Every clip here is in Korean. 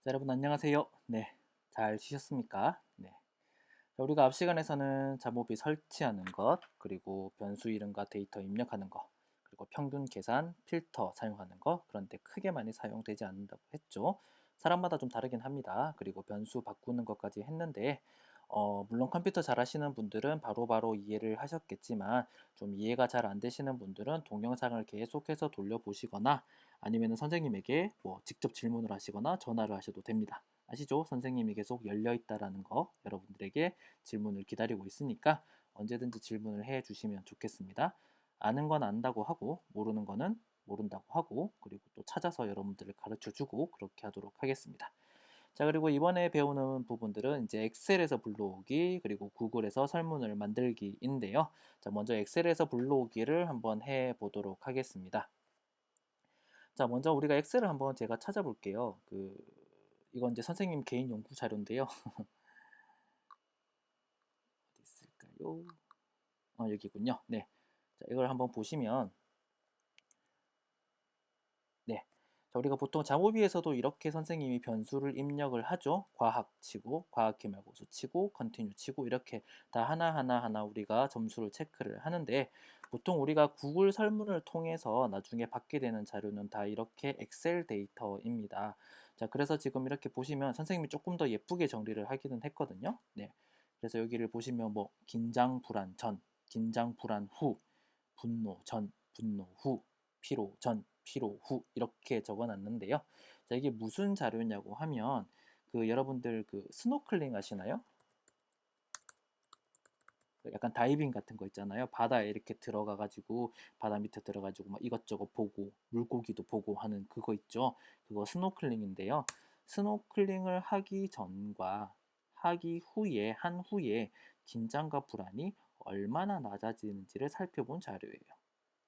자, 여러분 안녕하세요. 네, 잘 쉬셨습니까? 네. 자, 우리가 앞 시간에서는 잠오비 설치하는 것, 그리고 변수 이름과 데이터 입력하는 것, 그리고 평균 계산, 필터 사용하는 것, 그런데 크게 많이 사용되지 않는다고 했죠. 사람마다 좀 다르긴 합니다. 그리고 변수 바꾸는 것까지 했는데, 물론 컴퓨터 잘 하시는 분들은 바로바로 이해를 하셨겠지만, 좀 이해가 잘 안 되시는 분들은 동영상을 계속해서 돌려보시거나, 아니면 선생님에게 뭐 직접 질문을 하시거나 전화를 하셔도 됩니다. 아시죠? 선생님이 계속 열려 있다라는 거 여러분들에게 질문을 기다리고 있으니까 언제든지 질문을 해 주시면 좋겠습니다. 아는 건 안다고 하고 모르는 거는 모른다고 하고 그리고 또 찾아서 여러분들을 가르쳐 주고 그렇게 하도록 하겠습니다. 자, 그리고 이번에 배우는 부분들은 이제 엑셀에서 불러오기 그리고 구글에서 설문을 만들기인데요. 자, 먼저 엑셀에서 불러오기를 한번 해 보도록 하겠습니다. 자, 먼저 우리가 엑셀을 한번 제가 찾아볼게요. 이건 이제 선생님 개인 연구 자료인데요. 어디 있을까요? 여기군요. 네. 자, 이걸 한번 보시면, 네. 자, 우리가 보통 자모비에서도 이렇게 선생님이 변수를 입력을 하죠. 과학 치고, 과학 기말고사 치고, 컨티뉴 치고, 이렇게 다 하나하나 우리가 점수를 체크를 하는데, 보통 우리가 구글 설문을 통해서 나중에 받게 되는 자료는 다 이렇게 엑셀 데이터입니다. 자, 그래서 지금 이렇게 보시면 선생님이 조금 더 예쁘게 정리를 하기는 했거든요. 네. 그래서 여기를 보시면 뭐, 긴장 불안 전, 긴장 불안 후, 분노 전, 분노 후, 피로 전, 피로 후 이렇게 적어놨는데요. 자, 이게 무슨 자료냐고 하면 여러분들 스노클링 하시나요? 약간 다이빙 같은 거 있잖아요. 바다에 이렇게 들어가가지고 바다 밑에 들어가지고 막 이것저것 보고 물고기도 보고 하는 그거 있죠. 그거 스노클링인데요. 스노클링을 하기 전과 하기 후에 한 후에 긴장과 불안이 얼마나 낮아지는지를 살펴본 자료예요.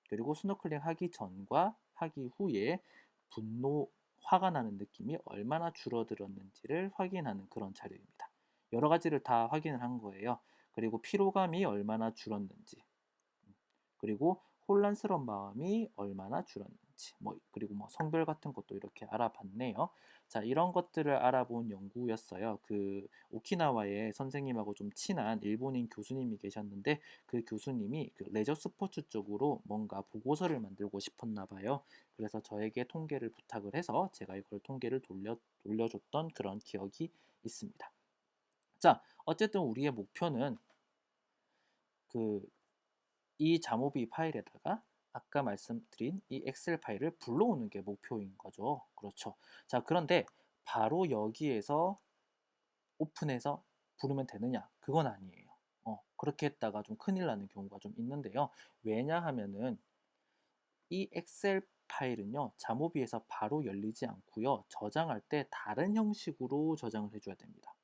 그리고 스노클링 하기 전과 하기 후에 분노, 화가 나는 느낌이 얼마나 줄어들었는지를 확인하는 그런 자료입니다. 여러 가지를 다 확인을 한 거예요. 그리고 피로감이 얼마나 줄었는지, 그리고 혼란스러운 마음이 얼마나 줄었는지, 그리고 성별 같은 것도 이렇게 알아봤네요. 자, 이런 것들을 알아본 연구였어요. 오키나와의 선생님하고 좀 친한 일본인 교수님이 계셨는데 그 교수님이 레저 스포츠 쪽으로 뭔가 보고서를 만들고 싶었나 봐요. 그래서 저에게 통계를 부탁을 해서 제가 이걸 통계를 돌려줬던 그런 기억이 있습니다. 자, 어쨌든 우리의 목표는 이 자모비 파일에다가 아까 말씀드린 이 엑셀 파일을 불러오는 게 목표인 거죠. 그렇죠. 자, 그런데 바로 여기에서 오픈해서 부르면 되느냐? 그건 아니에요. 그렇게 했다가 좀 큰일 나는 경우가 좀 있는데요. 왜냐하면은 이 엑셀 파일은요, 자모비에서 바로 열리지 않고요. 저장할 때 다른 형식으로 저장을 해줘야 됩니다.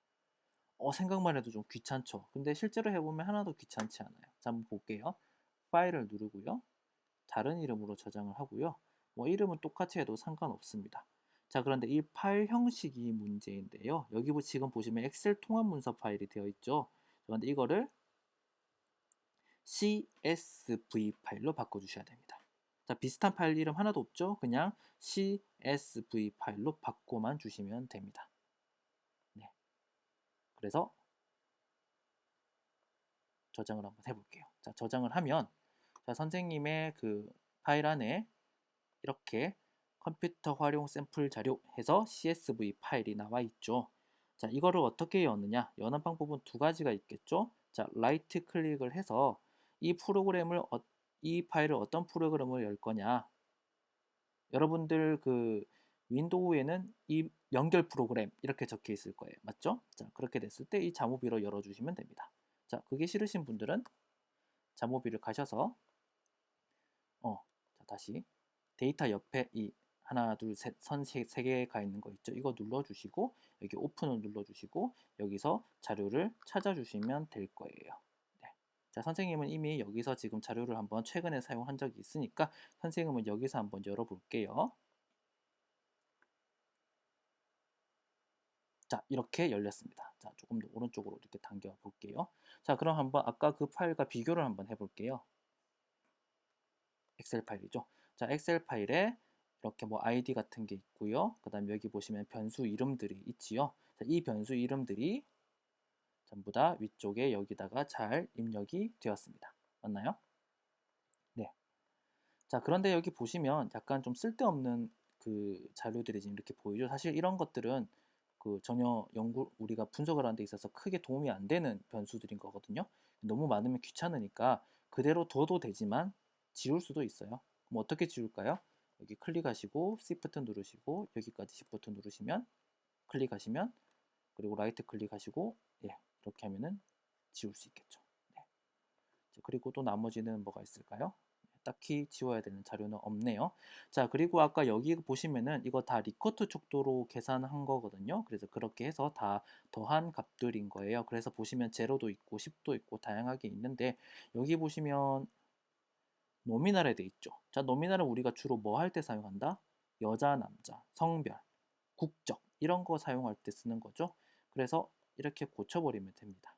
생각만 해도 좀 귀찮죠. 근데 실제로 해보면 하나도 귀찮지 않아요. 자, 한번 볼게요. 파일을 누르고요. 다른 이름으로 저장을 하고요. 이름은 똑같이 해도 상관없습니다. 자, 그런데 이 파일 형식이 문제인데요. 여기 지금 보시면 엑셀 통합 문서 파일이 되어 있죠. 그런데 이거를 CSV 파일로 바꿔주셔야 됩니다. 자, 비슷한 파일 이름 하나도 없죠? 그냥 CSV 파일로 바꿔만 주시면 됩니다. 네. 그래서 저장을 한번 해볼게요. 자, 저장을 하면 자, 선생님의 파일 안에 이렇게 컴퓨터 활용 샘플 자료 해서 CSV 파일이 나와 있죠. 자, 이거를 어떻게 여느냐? 여는 방법은 두 가지가 있겠죠. 자, 라이트 클릭을 해서 이 파일을 어떤 프로그램을 열 거냐? 여러분들 윈도우에는 이 연결 프로그램 이렇게 적혀 있을 거예요. 맞죠? 자, 그렇게 됐을 때 이 자모비로 열어주시면 됩니다. 자, 그게 싫으신 분들은 자모비를 가셔서 자, 다시 데이터 옆에 이 하나, 둘, 셋, 선 세 개가 있는 거 있죠? 이거 눌러주시고 여기 오픈을 눌러주시고 여기서 자료를 찾아주시면 될 거예요. 네. 자, 선생님은 이미 여기서 지금 자료를 한번 최근에 사용한 적이 있으니까 선생님은 여기서 한번 열어볼게요. 자, 이렇게 열렸습니다. 자, 조금 더 오른쪽으로 이렇게 당겨 볼게요. 자, 그럼 한번 아까 그 파일과 비교를 한번 해볼게요. 엑셀 파일이죠. 자, 엑셀 파일에 이렇게 뭐 아이디 같은 게 있고요. 그 다음에 여기 보시면 변수 이름들이 있지요. 자, 이 변수 이름들이 전부 다 위쪽에 여기다가 잘 입력이 되었습니다. 맞나요? 네. 자, 그런데 여기 보시면 약간 좀 쓸데없는 그 자료들이 지금 이렇게 보이죠. 사실 이런 것들은 그 전혀 우리가 분석을 하는 데 있어서 크게 도움이 안 되는 변수들인 거거든요. 너무 많으면 귀찮으니까 그대로 둬도 되지만 지울 수도 있어요. 그럼 어떻게 지울까요? 여기 클릭하시고 Shift 누르시고 여기까지 Shift 누르시면 클릭하시면 그리고 라이트 클릭하시고 예, 이렇게 하면은 지울 수 있겠죠. 네. 그리고 또 나머지는 뭐가 있을까요? 딱히 지워야 되는 자료는 없네요. 자, 그리고 아까 여기 보시면은 이거 다 리커트 족도로 계산한 거거든요. 그래서 그렇게 해서 다 더한 값들인 거예요. 그래서 보시면 제로도 있고 10도 있고 다양하게 있는데 여기 보시면 노미널에 돼 있죠. 자, 노미널은 우리가 주로 뭐 할 때 사용한다? 여자, 남자, 성별, 국적 이런 거 사용할 때 쓰는 거죠. 그래서 이렇게 고쳐버리면 됩니다.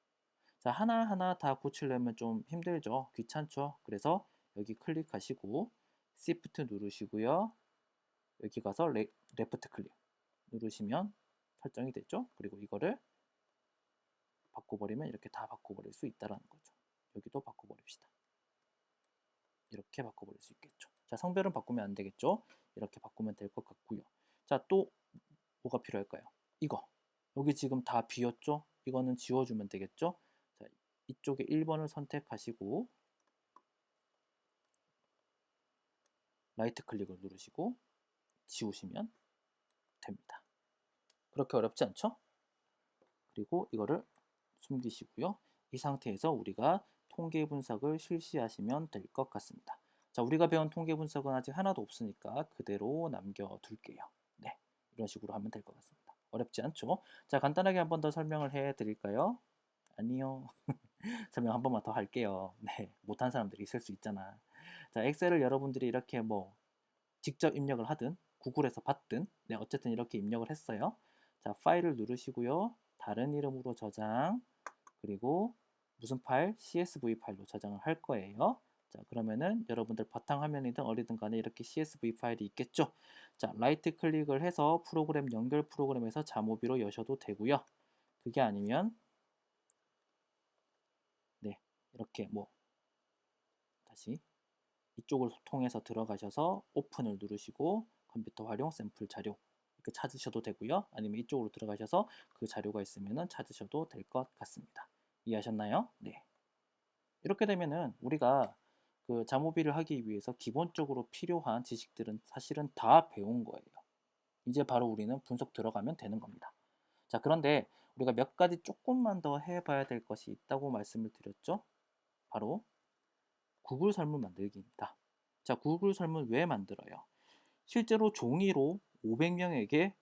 자, 하나하나 다 고치려면 좀 힘들죠. 귀찮죠. 그래서 여기 클릭하시고 Shift 누르시고요. 여기 가서 레프트 클릭 누르시면 설정이 됐죠. 그리고 이거를 바꿔버리면 이렇게 다 바꿔버릴 수 있다는 거죠. 여기도 바꿔버립시다. 이렇게 바꿔버릴 수 있겠죠. 자, 성별은 바꾸면 안 되겠죠. 이렇게 바꾸면 될 것 같고요. 자, 또 뭐가 필요할까요? 이거. 여기 지금 다 비었죠? 이거는 지워주면 되겠죠? 자, 이쪽에 1번을 선택하시고 라이트 클릭을 누르시고 지우시면 됩니다. 그렇게 어렵지 않죠? 그리고 이거를 숨기시고요. 이 상태에서 우리가 통계 분석을 실시하시면 될 것 같습니다. 자, 우리가 배운 통계 분석은 아직 하나도 없으니까 그대로 남겨둘게요. 네, 이런 식으로 하면 될 것 같습니다. 어렵지 않죠? 자, 간단하게 한 번 더 설명을 해드릴까요? 아니요. 설명 한 번만 더 할게요. 네, 못한 사람들이 있을 수 있잖아. 자, 엑셀을 여러분들이 이렇게 뭐 직접 입력을 하든 구글에서 봤든 네, 어쨌든 이렇게 입력을 했어요. 자, 파일을 누르시고요. 다른 이름으로 저장 그리고 무슨 파일? CSV 파일로 저장을 할 거예요. 자, 그러면은 여러분들 바탕화면이든 어디든 간에 이렇게 CSV 파일이 있겠죠. 자, 라이트 클릭을 해서 프로그램 연결 프로그램에서 자모비로 여셔도 되고요. 그게 아니면 네, 이렇게 뭐 다시 이쪽을 통해서 들어가셔서 오픈을 누르시고 컴퓨터 활용 샘플 자료 이렇게 찾으셔도 되고요. 아니면 이쪽으로 들어가셔서 그 자료가 있으면 찾으셔도 될 것 같습니다. 이해하셨나요? 네. 이렇게 되면은 우리가 그 자모비를 하기 위해서 기본적으로 필요한 지식들은 사실은 다 배운 거예요. 이제 바로 우리는 분석 들어가면 되는 겁니다. 자, 그런데 우리가 몇 가지 조금만 더 해봐야 될 것이 있다고 말씀을 드렸죠. 바로 구글 설문 만들기입니다. 자, 구글 설문 왜 만들어요? 실제로 종이로 500명에게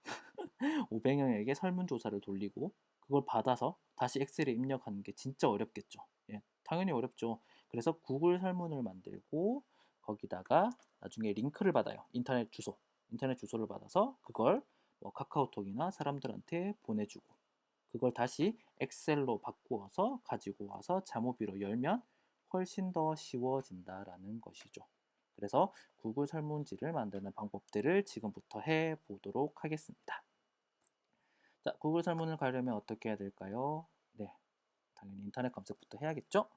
500명에게 설문조사를 돌리고 그걸 받아서 다시 엑셀에 입력하는 게 진짜 어렵겠죠. 예, 당연히 어렵죠. 그래서 구글 설문을 만들고 거기다가 나중에 링크를 받아요. 인터넷 주소를 받아서 그걸 뭐 카카오톡이나 사람들한테 보내주고 그걸 다시 엑셀로 바꾸어서 가지고 와서 자모비로 열면 훨씬 더 쉬워진다라는 것이죠. 그래서 구글 설문지를 만드는 방법들을 지금부터 해 보도록 하겠습니다. 자, 구글 설문을 가려면 어떻게 해야 될까요? 네, 당연히 인터넷 검색부터 해야겠죠?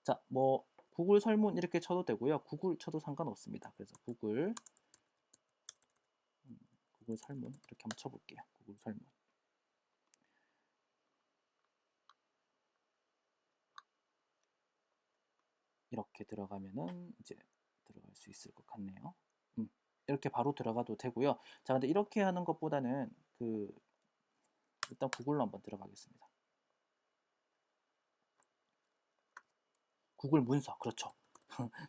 자, 뭐 구글 설문 이렇게 쳐도 되고요. 구글 쳐도 상관없습니다. 그래서 구글 설문 이렇게 한번 쳐볼게요. 구글 설문. 이렇게 들어가면은 이제 들어갈 수 있을 것 같네요. 이렇게 바로 들어가도 되고요. 자, 근데 이렇게 하는 것보다는 일단 구글로 한번 들어가겠습니다. 구글 문서, 그렇죠.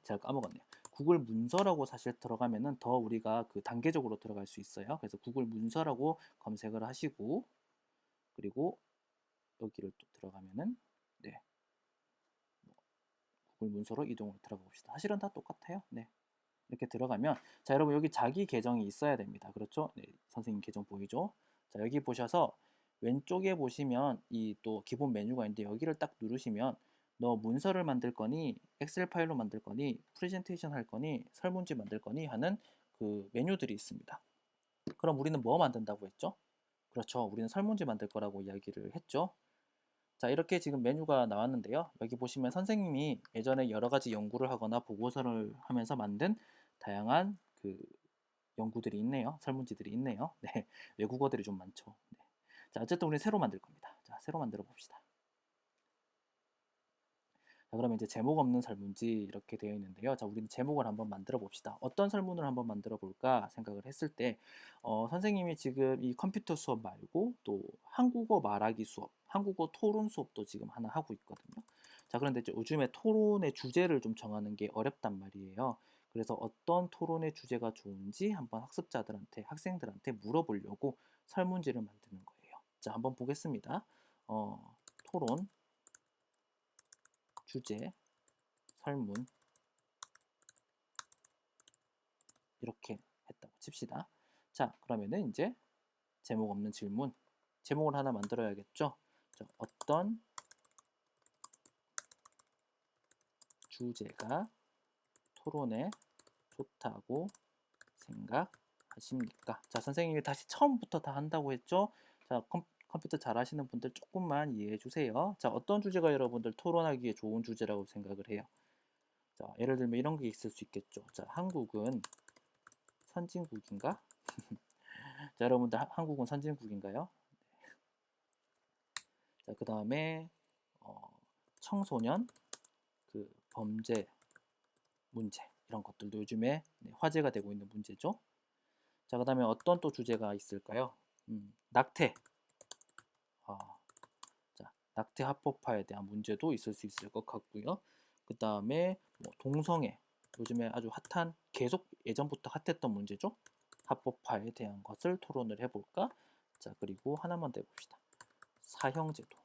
제가 까먹었네요. 구글 문서라고 사실 들어가면은 더 우리가 그 단계적으로 들어갈 수 있어요. 그래서 구글 문서라고 검색을 하시고 그리고 여기를 또 들어가면은 네, 구글 문서로 이동을 들어가 봅시다. 사실은 다 똑같아요. 네. 이렇게 들어가면 자, 여러분 여기 자기 계정이 있어야 됩니다. 그렇죠? 네, 선생님 계정 보이죠? 자, 여기 보셔서 왼쪽에 보시면 이 또 기본 메뉴가 있는데 여기를 딱 누르시면 너 문서를 만들 거니 엑셀 파일로 만들 거니 프레젠테이션 할 거니 설문지 만들 거니 하는 그 메뉴들이 있습니다. 그럼 우리는 뭐 만든다고 했죠? 그렇죠. 우리는 설문지 만들 거라고 이야기를 했죠. 자, 이렇게 지금 메뉴가 나왔는데요. 여기 보시면 선생님이 예전에 여러 가지 연구를 하거나 보고서를 하면서 만든 다양한 그 연구들이 있네요. 설문지들이 있네요. 네, 외국어들이 좀 많죠. 네. 자, 어쨌든 우리는 새로 만들 겁니다. 자, 새로 만들어 봅시다. 자, 그러면 이제 제목 없는 설문지 이렇게 되어 있는데요. 자, 우리는 제목을 한번 만들어 봅시다. 어떤 설문을 한번 만들어 볼까 생각을 했을 때, 선생님이 지금 이 컴퓨터 수업 말고 또 한국어 말하기 수업, 한국어 토론 수업도 지금 하나 하고 있거든요. 자, 그런데 이제 요즘에 토론의 주제를 좀 정하는 게 어렵단 말이에요. 그래서 어떤 토론의 주제가 좋은지 한번 학습자들한테, 학생들한테 물어보려고 설문지를 만드는 거예요. 자, 한번 보겠습니다. 토론 주제, 설문 이렇게 했다고 칩시다. 자, 그러면은 이제 제목 없는 질문, 제목을 하나 만들어야겠죠. 자, 어떤 주제가 토론에 좋다고 생각하십니까? 자, 선생님이 다시 처음부터 다 한다고 했죠. 자, 컴퓨터 잘 하시는 분들 조금만 이해해 주세요. 자, 어떤 주제가 여러분들 토론하기에 좋은 주제라고 생각을 해요? 자, 예를 들면 이런 게 있을 수 있겠죠. 자, 한국은 선진국인가? 자, 여러분들 한국은 선진국인가요? 자, 그 다음에 청소년 그 범죄 문제 이런 것들도 요즘에 화제가 되고 있는 문제죠. 자, 그 다음에 어떤 또 주제가 있을까요? 낙태. 자, 낙태 합법화에 대한 문제도 있을 수 있을 것 같고요. 그 다음에 뭐 동성애, 요즘에 아주 핫한, 계속 예전부터 핫했던 문제죠. 합법화에 대한 것을 토론을 해볼까? 자, 그리고 하나만 더 해봅시다. 사형제도.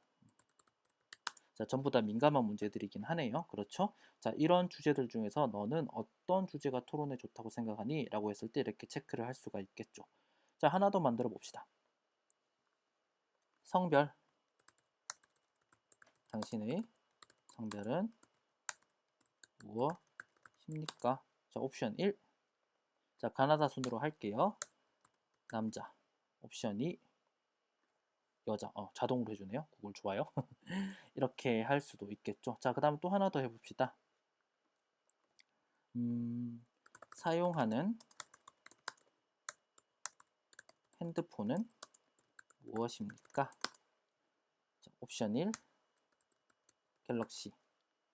자, 전부 다 민감한 문제들이긴 하네요. 그렇죠? 자, 이런 주제들 중에서 너는 어떤 주제가 토론에 좋다고 생각하니? 라고 했을 때 이렇게 체크를 할 수가 있겠죠. 자, 하나 더 만들어 봅시다. 성별. 당신의 성별은 무엇입니까? 자, 옵션 1. 자, 가나다 순으로 할게요. 남자. 옵션 2. 여자. 자동으로 해주네요. 구글 좋아요. 이렇게 할 수도 있겠죠. 자, 그 다음 또 하나 더 해봅시다. 사용하는 핸드폰은 무엇입니까? 자, 옵션 1. 갤럭시.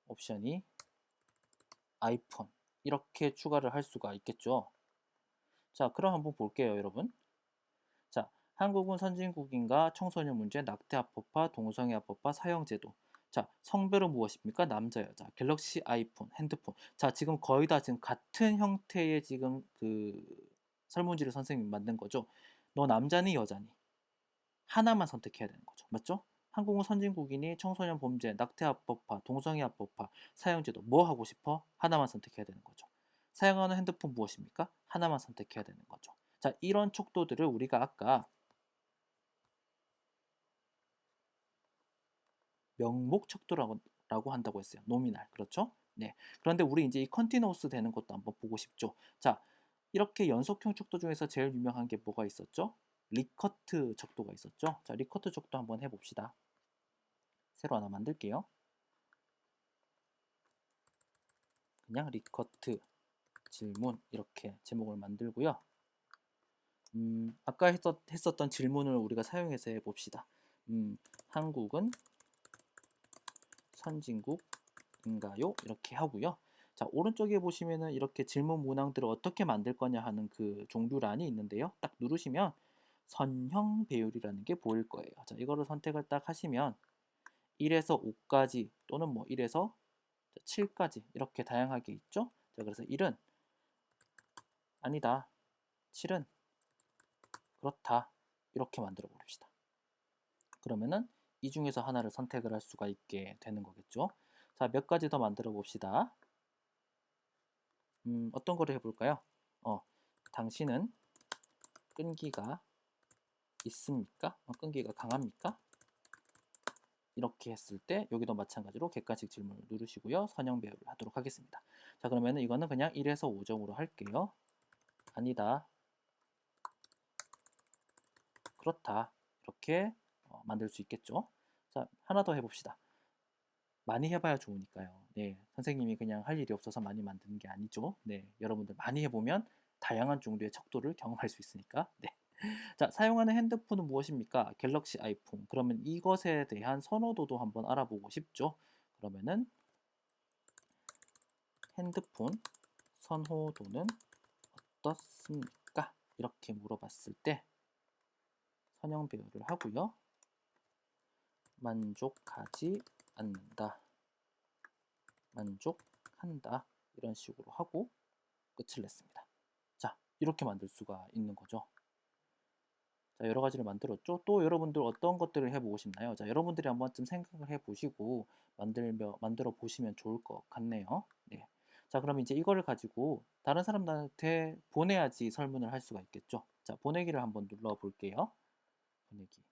옵션 2. 아이폰. 이렇게 추가를 할 수가 있겠죠. 자, 그럼 한번 볼게요, 여러분. 자, 한국은 선진국인가? 청소년 문제, 낙태 합법화, 동성애 합법화, 사형제도. 자, 성별은 무엇입니까? 남자, 여자. 갤럭시, 아이폰, 핸드폰. 자, 지금 거의 다 지금 같은 형태의 지금 그 설문지를 선생님이 만든 거죠. 너 남자니 여자니? 하나만 선택해야 되는 거죠. 맞죠? 한국은 선진국이니 청소년 범죄, 낙태 합법화, 동성애 합법화, 사형제도 뭐 하고 싶어? 하나만 선택해야 되는 거죠. 사용하는 핸드폰 무엇입니까? 하나만 선택해야 되는 거죠. 자, 이런 척도들을 우리가 아까 명목 척도라고 한다고 했어요. 노미날. 그렇죠? 네. 그런데 우리 이제 이 컨티너우스 되는 것도 한번 보고 싶죠. 자, 이렇게 연속형 척도 중에서 제일 유명한 게 뭐가 있었죠? 리커트 척도가 있었죠. 자, 리커트 척도 한번 해봅시다. 새로 하나 만들게요. 그냥 리커트 질문 이렇게 제목을 만들고요. 아까 했었던 질문을 우리가 사용해서 해봅시다. 한국은 선진국인가요? 이렇게 하고요. 자, 오른쪽에 보시면은 이렇게 질문 문항들을 어떻게 만들 거냐 하는 그 종류란이 있는데요. 딱 누르시면 선형 배열이라는 게 보일 거예요. 자, 이거를 선택을 딱 하시면 1에서 5까지 또는 뭐 1에서 7까지 이렇게 다양하게 있죠. 자, 그래서 1은 아니다. 7은 그렇다. 이렇게 만들어 버립시다. 그러면은 이 중에서 하나를 선택을 할 수가 있게 되는 거겠죠. 자, 몇 가지 더 만들어 봅시다. 어떤 거를 해볼까요? 당신은 끈기가 있습니까? 끈기가 강합니까? 이렇게 했을 때 여기도 마찬가지로 객관식 질문을 누르시고요. 선형 배열을 하도록 하겠습니다. 자, 그러면 이거는 그냥 1에서 5점으로 할게요. 아니다, 그렇다. 이렇게 만들 수 있겠죠. 자, 하나 더 해봅시다. 많이 해봐야 좋으니까요. 네, 선생님이 그냥 할 일이 없어서 많이 만드는 게 아니죠. 네, 여러분들 많이 해보면 다양한 종류의 척도를 경험할 수 있으니까. 네. 자, 사용하는 핸드폰은 무엇입니까? 갤럭시 아이폰. 그러면 이것에 대한 선호도도 한번 알아보고 싶죠. 그러면은 핸드폰 선호도는 어떻습니까? 이렇게 물어봤을 때 선형 배열을 하고요. 만족하지 않는다, 만족한다, 이런 식으로 하고 끝을 냈습니다. 자, 이렇게 만들 수가 있는 거죠. 자, 여러 가지를 만들었죠. 또 여러분들 어떤 것들을 해보고 싶나요? 자, 여러분들이 한 번쯤 생각을 해보시고 만들어 보시면 좋을 것 같네요. 네. 자, 그럼 이제 이거를 가지고 다른 사람들한테 보내야지 설문을 할 수가 있겠죠. 자, 보내기를 한번 눌러 볼게요. 보내기.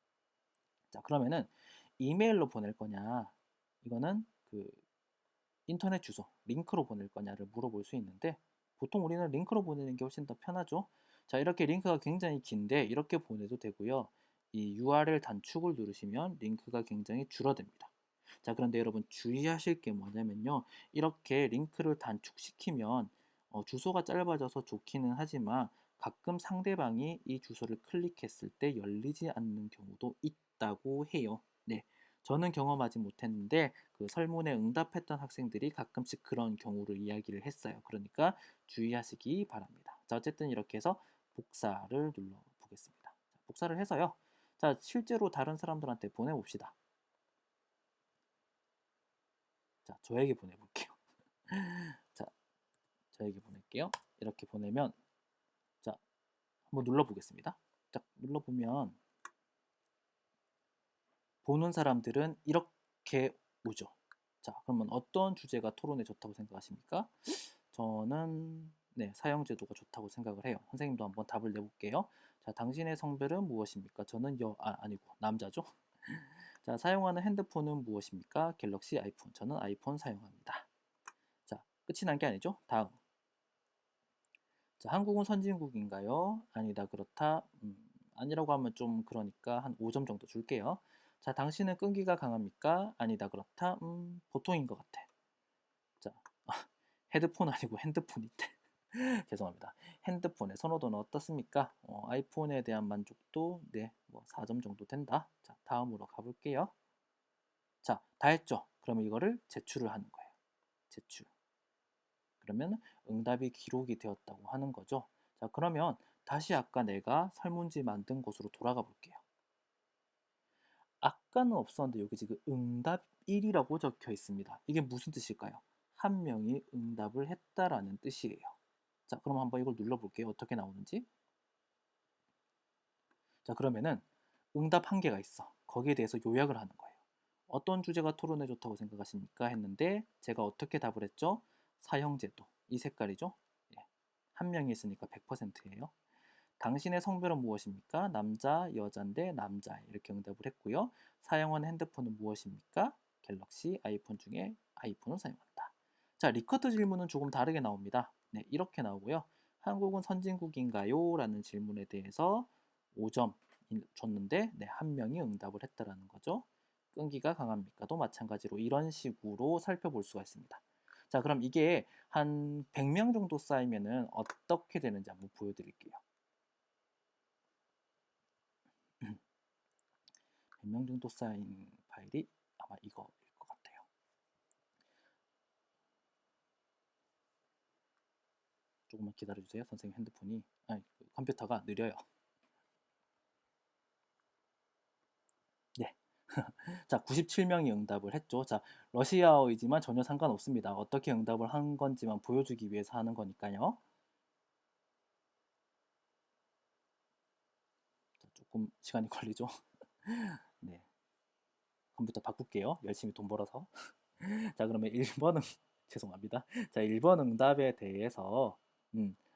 자, 그러면은 이메일로 보낼 거냐, 이거는 그 인터넷 주소, 링크로 보낼 거냐를 물어볼 수 있는데, 보통 우리는 링크로 보내는 게 훨씬 더 편하죠. 자, 이렇게 링크가 굉장히 긴데 이렇게 보내도 되고요. 이 URL 단축을 누르시면 링크가 굉장히 줄어듭니다. 자, 그런데 여러분 주의하실 게 뭐냐면요. 이렇게 링크를 단축시키면 주소가 짧아져서 좋기는 하지만 가끔 상대방이 이 주소를 클릭했을 때 열리지 않는 경우도 있다고 해요. 네. 저는 경험하지 못했는데 그 설문에 응답했던 학생들이 가끔씩 그런 경우를 이야기를 했어요. 그러니까 주의하시기 바랍니다. 자, 어쨌든 이렇게 해서 복사를 눌러 보겠습니다. 복사를 해서요. 자, 실제로 다른 사람들한테 보내봅시다. 자, 저에게 보내볼게요. 자, 저에게 보낼게요. 이렇게 보내면, 자, 한번 눌러보겠습니다. 자, 눌러보면 보는 사람들은 이렇게 오죠. 자, 그러면 어떤 주제가 토론에 좋다고 생각하십니까? 저는 네, 사형제도가 좋다고 생각을 해요. 선생님도 한번 답을 내볼게요. 자, 당신의 성별은 무엇입니까? 저는 아니고 남자죠. 자, 사용하는 핸드폰은 무엇입니까? 갤럭시 아이폰. 저는 아이폰 사용합니다. 자, 끝이 난 게 아니죠. 다음. 자, 한국은 선진국인가요? 아니다, 그렇다. 아니라고 하면 좀 그러니까 한 5점 정도 줄게요. 자, 당신은 끈기가 강합니까? 아니다, 그렇다. 보통인 것 같아. 자, 헤드폰 아니고 핸드폰인데. 죄송합니다. 핸드폰의 선호도는 어떻습니까? 아이폰에 대한 만족도 네, 뭐 4점 정도 된다. 자, 다음으로 가볼게요. 자, 다 했죠? 그러면 이거를 제출을 하는 거예요. 제출. 그러면 응답이 기록이 되었다고 하는 거죠. 자, 그러면 다시 아까 내가 설문지 만든 곳으로 돌아가 볼게요. 아까는 없었는데 여기 지금 응답 1이라고 적혀 있습니다. 이게 무슨 뜻일까요? 한 명이 응답을 했다라는 뜻이에요. 자, 그럼 한번 이걸 눌러볼게요. 어떻게 나오는지. 자, 그러면은 응답 한 개가 있어. 거기에 대해서 요약을 하는 거예요. 어떤 주제가 토론에 좋다고 생각하십니까? 했는데 제가 어떻게 답을 했죠? 사형제도. 이 색깔이죠? 예. 한 명이 있으니까 100%예요. 당신의 성별은 무엇입니까? 남자, 여잔데 남자. 이렇게 응답을 했고요. 사용하는 핸드폰은 무엇입니까? 갤럭시, 아이폰 중에 아이폰을 사용한다. 자, 리커트 질문은 조금 다르게 나옵니다. 네, 이렇게 나오고요. 한국은 선진국인가요? 라는 질문에 대해서 5점 줬는데 네, 한 명이 응답을 했다라는 거죠. 끈기가 강합니까?도 마찬가지로 이런 식으로 살펴볼 수가 있습니다. 자, 그럼 이게 한 100명 정도 쌓이면은 어떻게 되는지 한번 보여드릴게요. 100명 정도 쌓인 파일이 아마 이거일 것 같아요. 조금만 기다려주세요. 선생님 핸드폰이, 컴퓨터가 느려요. 네. 자, 97명이 응답을 했죠. 자, 러시아어이지만 전혀 상관없습니다. 어떻게 응답을 한 건지만 보여주기 위해서 하는 거니까요. 자, 조금 시간이 걸리죠. 네. 컴퓨터 바꿀게요. 열심히 돈 벌어서. 자, 그러면 1번은 죄송합니다. 자, 1번 응답에 대해서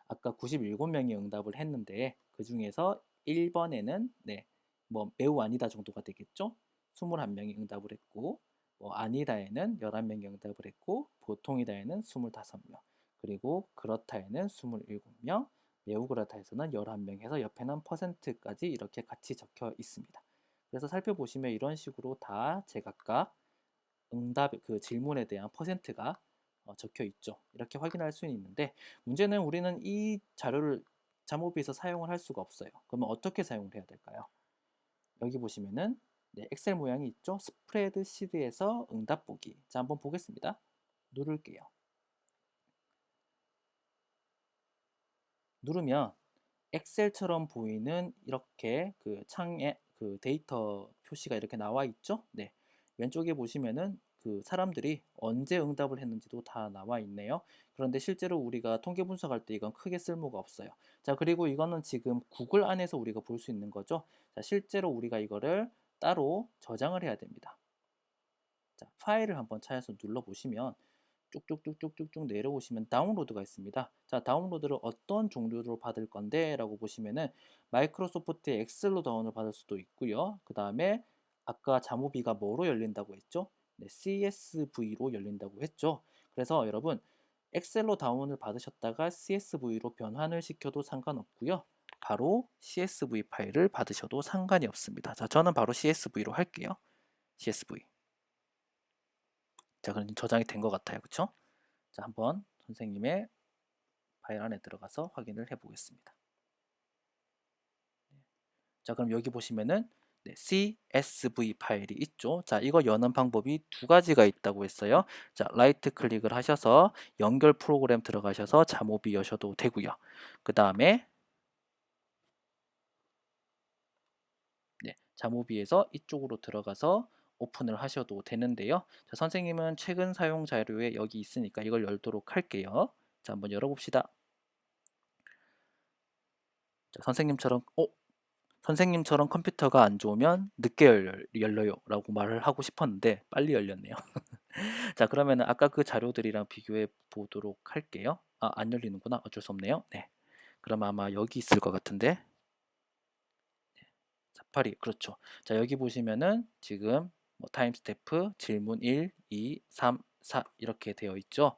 아까 97명이 응답을 했는데 그 중에서 1번에는 네, 뭐 매우 아니다 정도가 되겠죠? 21명이 응답을 했고 뭐 아니다에는 11명이 응답을 했고 보통이다에는 25명 그리고 그렇다에는 27명 매우 그렇다에서는 11명 해서 옆에는 %까지 이렇게 같이 적혀 있습니다. 그래서 살펴보시면 이런 식으로 다 제각각 응답 그 질문에 대한 %가 적혀 있죠. 이렇게 확인할 수는 있는데 문제는 우리는 이 자료를 자모비에서 사용을 할 수가 없어요. 그러면 어떻게 사용을 해야 될까요? 여기 보시면은 네, 엑셀 모양이 있죠. 스프레드시트에서 응답 보기. 자, 한번 보겠습니다. 누를게요. 누르면 엑셀처럼 보이는 이렇게 그 창에 그 데이터 표시가 이렇게 나와 있죠. 네. 왼쪽에 보시면은 그 사람들이 언제 응답을 했는지도 다 나와 있네요. 그런데 실제로 우리가 통계 분석할 때 이건 크게 쓸모가 없어요. 자, 그리고 이거는 지금 구글 안에서 우리가 볼 수 있는 거죠. 자, 실제로 우리가 이거를 따로 저장을 해야 됩니다. 자, 파일을 한번 찾아서 눌러 보시면 쭉쭉쭉쭉쭉쭉 내려오시면 다운로드가 있습니다. 자, 다운로드를 어떤 종류로 받을 건데 라고 보시면은 마이크로소프트의 엑셀로 다운을 받을 수도 있고요. 그 다음에 아까 자모비가 뭐로 열린다고 했죠? 네, CSV로 열린다고 했죠. 그래서 여러분 엑셀로 다운을 받으셨다가 CSV로 변환을 시켜도 상관없고요. 바로 CSV 파일을 받으셔도 상관이 없습니다. 자, 저는 바로 CSV로 할게요. CSV. 자, 그럼 저장이 된 것 같아요. 그쵸? 자, 한번 선생님의 파일 안에 들어가서 확인을 해 보겠습니다. 자, 그럼 여기 보시면은 네, CSV 파일이 있죠. 자, 이거 여는 방법이 두 가지가 있다고 했어요. 자, 라이트 클릭을 하셔서 연결 프로그램 들어가셔서 자모비 여셔도 되고요. 그 다음에 네, 자모비에서 이쪽으로 들어가서 오픈을 하셔도 되는데요. 자, 선생님은 최근 사용 자료에 여기 있으니까 이걸 열도록 할게요. 자, 한번 열어봅시다. 자, 선생님처럼 컴퓨터가 안 좋으면 늦게 열려요 라고 말을 하고 싶었는데 빨리 열렸네요. 자, 그러면 아까 그 자료들이랑 비교해 보도록 할게요. 아, 안 열리는구나. 어쩔 수 없네요. 네. 그럼 아마 여기 있을 것 같은데. 사파리, 그렇죠. 자, 여기 보시면은 지금 뭐 타임스태프 질문 1, 2, 3, 4 이렇게 되어 있죠.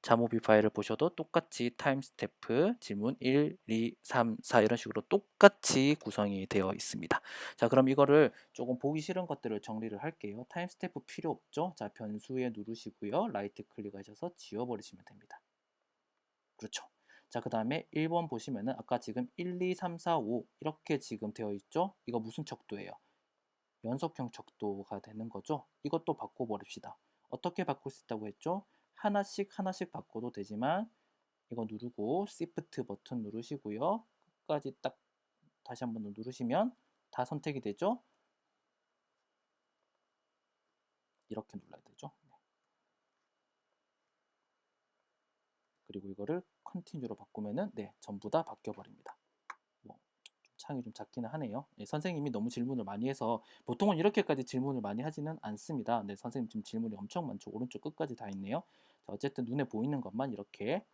자모비 파일을 보셔도 똑같이 타임스태프 질문 1, 2, 3, 4 이런 식으로 똑같이 구성이 되어 있습니다. 자, 그럼 이거를 조금 보기 싫은 것들을 정리를 할게요. 타임스태프 필요 없죠? 자, 변수에 누르시고요. 라이트 클릭하셔서 지워버리시면 됩니다. 그렇죠. 자, 그 다음에 1번 보시면은 아까 지금 1, 2, 3, 4, 5 이렇게 지금 되어 있죠? 이거 무슨 척도예요? 연속형 척도가 되는 거죠. 이것도 바꿔버립시다. 어떻게 바꿀 수 있다고 했죠? 하나씩 하나씩 바꿔도 되지만 이거 누르고 Shift 버튼 누르시고요. 끝까지 딱 다시 한번 누르시면 다 선택이 되죠. 이렇게 눌러야 되죠. 그리고 이거를 Continue로 바꾸면은 네, 전부 다 바뀌어 버립니다. 뭐 창이 좀 작기는 하네요. 예, 선생님이 너무 질문을 많이 해서 보통은 이렇게까지 질문을 많이 하지는 않습니다. 네, 선생님 지금 질문이 엄청 많죠. 오른쪽 끝까지 다 있네요. 자, 어쨌든 눈에 보이는 것만 이렇게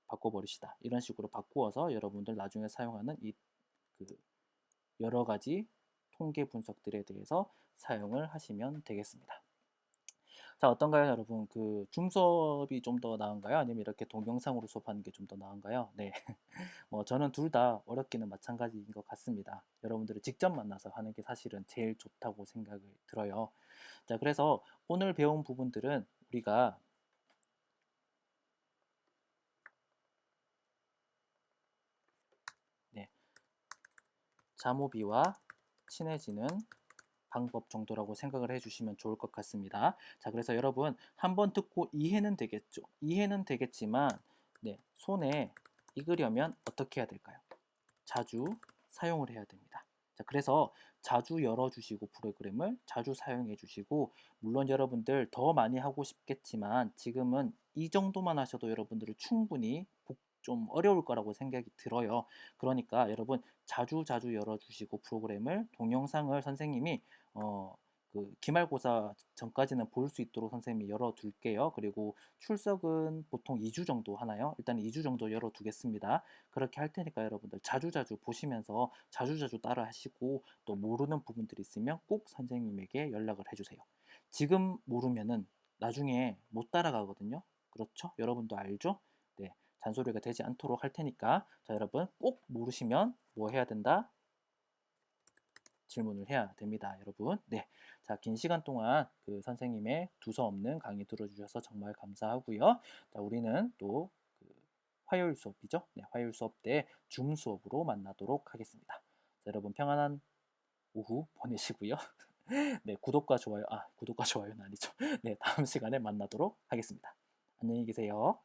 바꿔버리시다. 이런 식으로 바꾸어서 여러분들 나중에 사용하는 이 그 여러 가지 통계 분석들에 대해서 사용을 하시면 되겠습니다. 자, 어떤가요, 여러분? 그 줌 수업이 좀 더 나은가요? 아니면 이렇게 동영상으로 수업하는 게 좀 더 나은가요? 네. 뭐 저는 둘 다 어렵기는 마찬가지인 것 같습니다. 여러분들을 직접 만나서 하는 게 사실은 제일 좋다고 생각이 들어요. 자, 그래서 오늘 배운 부분들은 우리가 네, 자모비와 친해지는 방법 정도라고 생각을 해주시면 좋을 것 같습니다. 자, 그래서 여러분 한번 듣고 이해는 되겠죠. 이해는 되겠지만 네, 손에 익으려면 어떻게 해야 될까요? 자주 사용을 해야 됩니다. 자, 그래서 자주 열어주시고 프로그램을 자주 사용해 주시고 물론 여러분들 더 많이 하고 싶겠지만 지금은 이 정도만 하셔도 여러분들은 충분히 좀 어려울 거라고 생각이 들어요. 그러니까 여러분 자주 열어주시고 프로그램을 동영상을 선생님이 어, 그 기말고사 전까지는 볼 수 있도록 선생님이 열어둘게요. 그리고 출석은 보통 2주 정도 하나요? 일단 2주 정도 열어두겠습니다. 그렇게 할 테니까 여러분들 자주자주 보시면서 자주자주 따라 하시고 또 모르는 부분들이 있으면 꼭 선생님에게 연락을 해주세요. 지금 모르면은 나중에 못 따라가거든요. 그렇죠? 여러분도 알죠? 네. 잔소리가 되지 않도록 할 테니까 자, 여러분 꼭 모르시면 뭐 해야 된다? 질문을 해야 됩니다, 여러분. 네. 자, 긴 시간 동안 그 선생님의 두서없는 강의 들어주셔서 정말 감사하고요. 자, 우리는 또 그 화요일 수업이죠. 네, 화요일 수업 때 줌 수업으로 만나도록 하겠습니다. 자, 여러분 평안한 오후 보내시고요. 네, 구독과 좋아요, 구독과 좋아요는 아니죠. 네, 다음 시간에 만나도록 하겠습니다. 안녕히 계세요.